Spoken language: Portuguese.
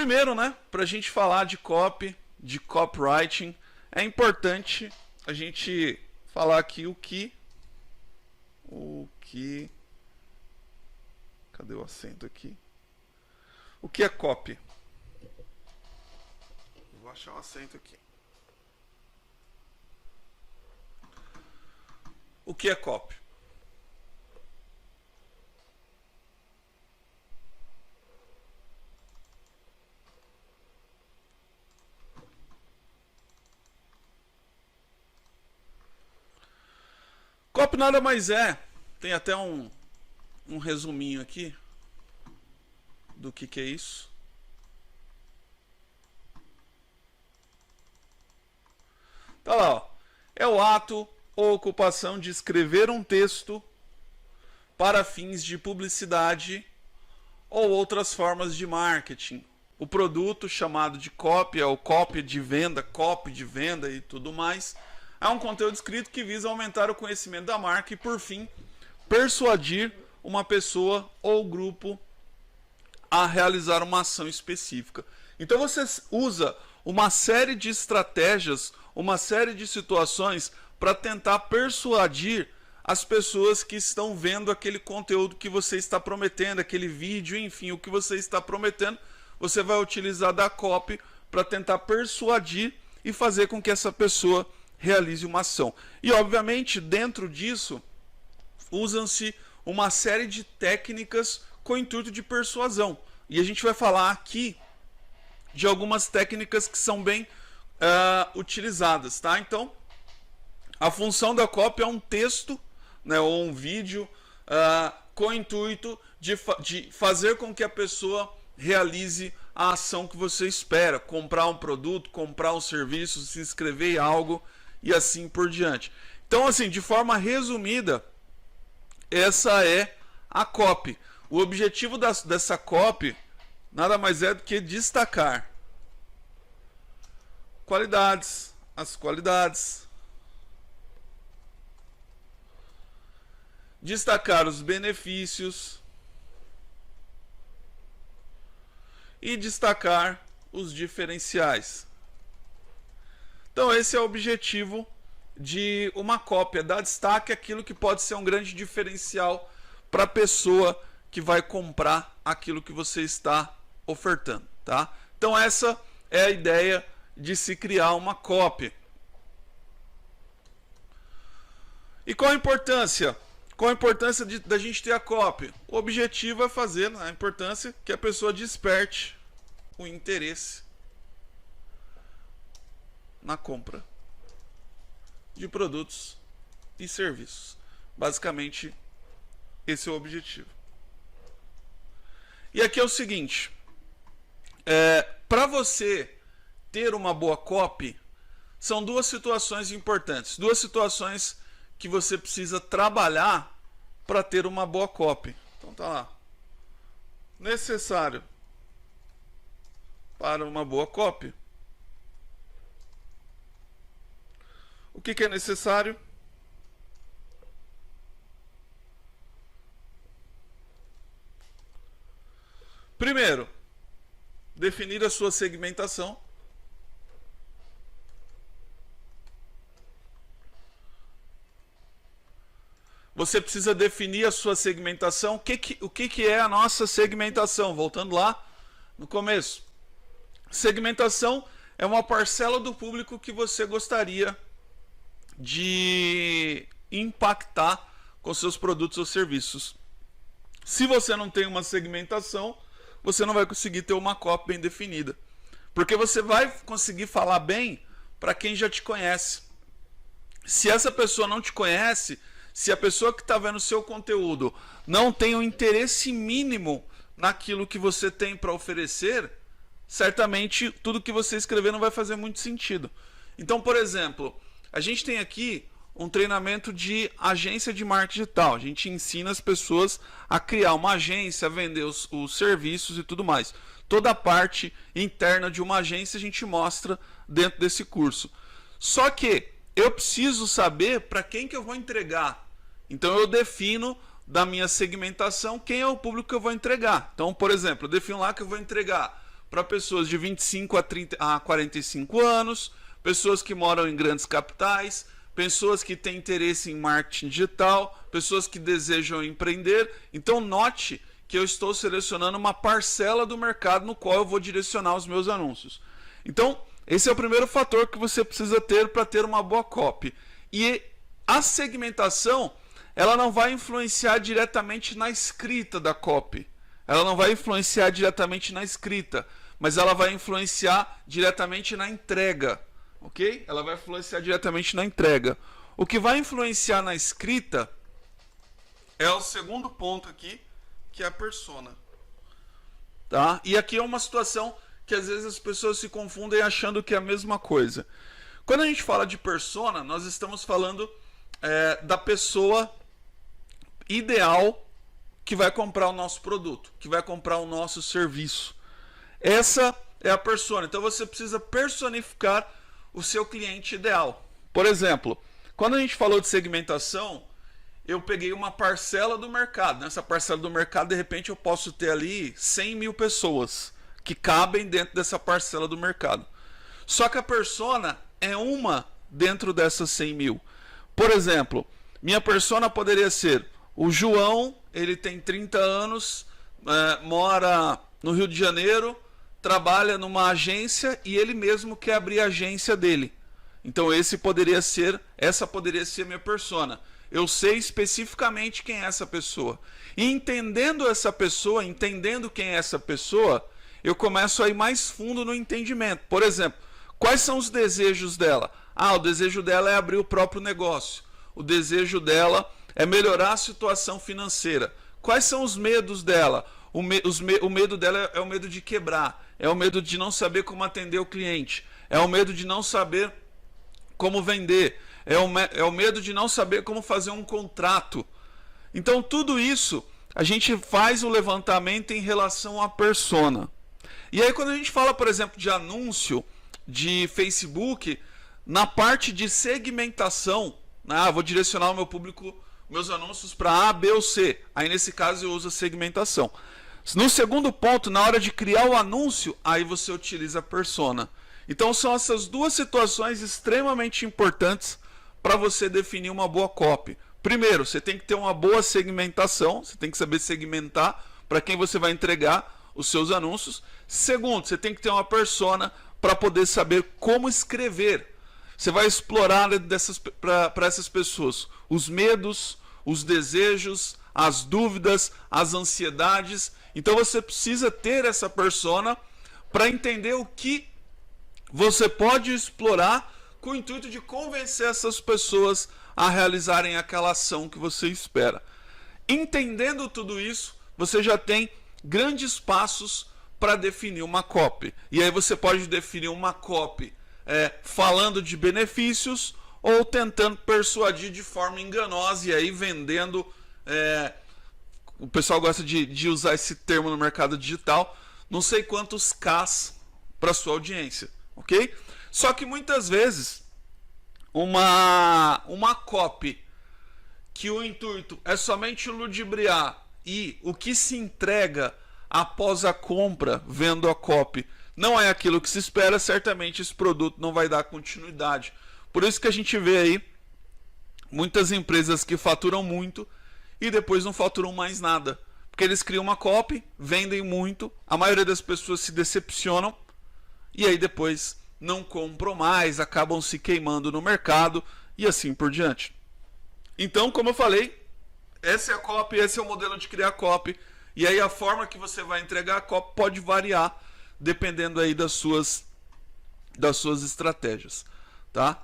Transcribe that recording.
Primeiro, né, para a gente falar de copy, de copywriting, é importante a gente falar aqui o que... Cadê o acento aqui? O que é copy? Vou achar um acento aqui. O que é copy? Copy nada mais é, tem até um resuminho aqui do que é isso. Tá lá, ó. É o ato ou ocupação de escrever um texto para fins de publicidade ou outras formas de marketing. O produto chamado de copy é o copy de venda e tudo mais. É um conteúdo escrito que visa aumentar o conhecimento da marca e, por fim, persuadir uma pessoa ou grupo a realizar uma ação específica. Então você usa uma série de estratégias, uma série de situações para tentar persuadir as pessoas que estão vendo aquele conteúdo que você está prometendo, aquele vídeo, enfim, o que você está prometendo, você vai utilizar da copy para tentar persuadir e fazer com que essa pessoa realize uma ação. E, obviamente, dentro disso, usam-se uma série de técnicas com o intuito de persuasão. E a gente vai falar aqui de algumas técnicas que são bem utilizadas, tá? Então, a função da copy é um texto, né, ou um vídeo com o intuito de fazer com que a pessoa realize a ação que você espera, comprar um produto, comprar um serviço, se inscrever em algo e assim por diante. Então, assim, de forma resumida, essa é a copy. O objetivo dessa copy nada mais é do que destacar as qualidades, destacar os benefícios e destacar os diferenciais. Então esse é o objetivo de uma cópia, dar destaque àquilo que pode ser um grande diferencial para a pessoa que vai comprar aquilo que você está ofertando, tá? Então essa é a ideia de se criar uma cópia. E qual a importância? Qual a importância da gente ter a cópia? O objetivo é fazer, né, a importância que a pessoa desperte o interesse na compra de produtos e serviços. Basicamente, esse é o objetivo. E aqui é o seguinte, para você ter uma boa copy, são duas situações importantes, duas situações que você precisa trabalhar para ter uma boa copy. Então tá lá. Necessário para uma boa copy. O que é necessário? Primeiro, definir a sua segmentação. Você precisa definir a sua segmentação. O que é a nossa segmentação? Voltando lá no começo. Segmentação é uma parcela do público que você gostaria de impactar com seus produtos ou serviços. Se você não tem uma segmentação, você não vai conseguir ter uma copy bem definida. Porque você vai conseguir falar bem para quem já te conhece. Se essa pessoa não te conhece, se a pessoa que está vendo o seu conteúdo não tem um interesse mínimo naquilo que você tem para oferecer, certamente tudo que você escrever não vai fazer muito sentido. Então, por exemplo, a gente tem aqui um treinamento de agência de marketing digital. A gente ensina as pessoas a criar uma agência, a vender os serviços e tudo mais. Toda a parte interna de uma agência a gente mostra dentro desse curso. Só que eu preciso saber para quem que eu vou entregar. Então eu defino da minha segmentação quem é o público que eu vou entregar. Então, por exemplo, eu defino lá que eu vou entregar para pessoas de 25 a 45 anos, pessoas que moram em grandes capitais, pessoas que têm interesse em marketing digital, pessoas que desejam empreender. Então note que eu estou selecionando uma parcela do mercado no qual eu vou direcionar os meus anúncios. Então, esse é o primeiro fator que você precisa ter para ter uma boa copy. E a segmentação, ela não vai influenciar diretamente na escrita da copy. Ela não vai influenciar diretamente na escrita, mas ela vai influenciar diretamente na entrega, ok? Ela vai influenciar diretamente na entrega. O que vai influenciar na escrita é o segundo ponto aqui, que é a persona. Tá? E aqui é uma situação que às vezes as pessoas se confundem achando que é a mesma coisa. Quando a gente fala de persona, nós estamos falando da pessoa ideal que vai comprar o nosso produto, que vai comprar o nosso serviço. Essa é a persona. Então você precisa personificar o seu cliente ideal. Por exemplo, quando a gente falou de segmentação, eu peguei uma parcela do mercado. Nessa parcela do mercado, de repente, eu posso ter ali 100 mil pessoas que cabem dentro dessa parcela do mercado. Só que a persona é uma dentro dessas 100 mil. Por exemplo, minha persona poderia ser o João, ele tem 30 anos, mora no Rio de Janeiro, trabalha numa agência e ele mesmo quer abrir a agência dele. Então essa poderia ser a minha persona. Eu sei especificamente quem é essa pessoa. E entendendo essa pessoa, entendendo quem é essa pessoa, eu começo a ir mais fundo no entendimento. Por exemplo, quais são os desejos dela? O desejo dela é abrir o próprio negócio. O desejo dela é melhorar a situação financeira. Quais são os medos dela? O medo dela é o medo de quebrar. É o medo de não saber como atender o cliente. É o medo de não saber como vender. É o medo de não saber como fazer um contrato. Então tudo isso a gente faz o levantamento em relação à persona. E aí quando a gente fala, por exemplo, de anúncio de Facebook, na parte de segmentação, vou direcionar o meu público, meus anúncios para A, B ou C. Aí nesse caso eu uso a segmentação. No segundo ponto, na hora de criar o anúncio, aí você utiliza a persona. Então são essas duas situações extremamente importantes para você definir uma boa copy. Primeiro, você tem que ter uma boa segmentação, você tem que saber segmentar para quem você vai entregar os seus anúncios. Segundo, você tem que ter uma persona para poder saber como escrever. Você vai explorar para essas pessoas os medos, os desejos, as dúvidas, as ansiedades. Então você precisa ter essa persona para entender o que você pode explorar com o intuito de convencer essas pessoas a realizarem aquela ação que você espera. Entendendo tudo isso, você já tem grandes passos para definir uma copy. E aí você pode definir uma copy falando de benefícios ou tentando persuadir de forma enganosa e aí vendendo. O pessoal gosta de usar esse termo no mercado digital, não sei quantos Ks para sua audiência, ok? Só que muitas vezes uma copy que o intuito é somente ludibriar e o que se entrega após a compra, vendo a copy, não é aquilo que se espera, certamente esse produto não vai dar continuidade. Por isso que a gente vê aí muitas empresas que faturam muito e depois não faturam mais nada. Porque eles criam uma copy, vendem muito, a maioria das pessoas se decepcionam e aí depois não compram mais, acabam se queimando no mercado e assim por diante. Então, como eu falei, essa é a copy, esse é o modelo de criar copy. E aí a forma que você vai entregar a copy pode variar dependendo aí das suas estratégias, tá?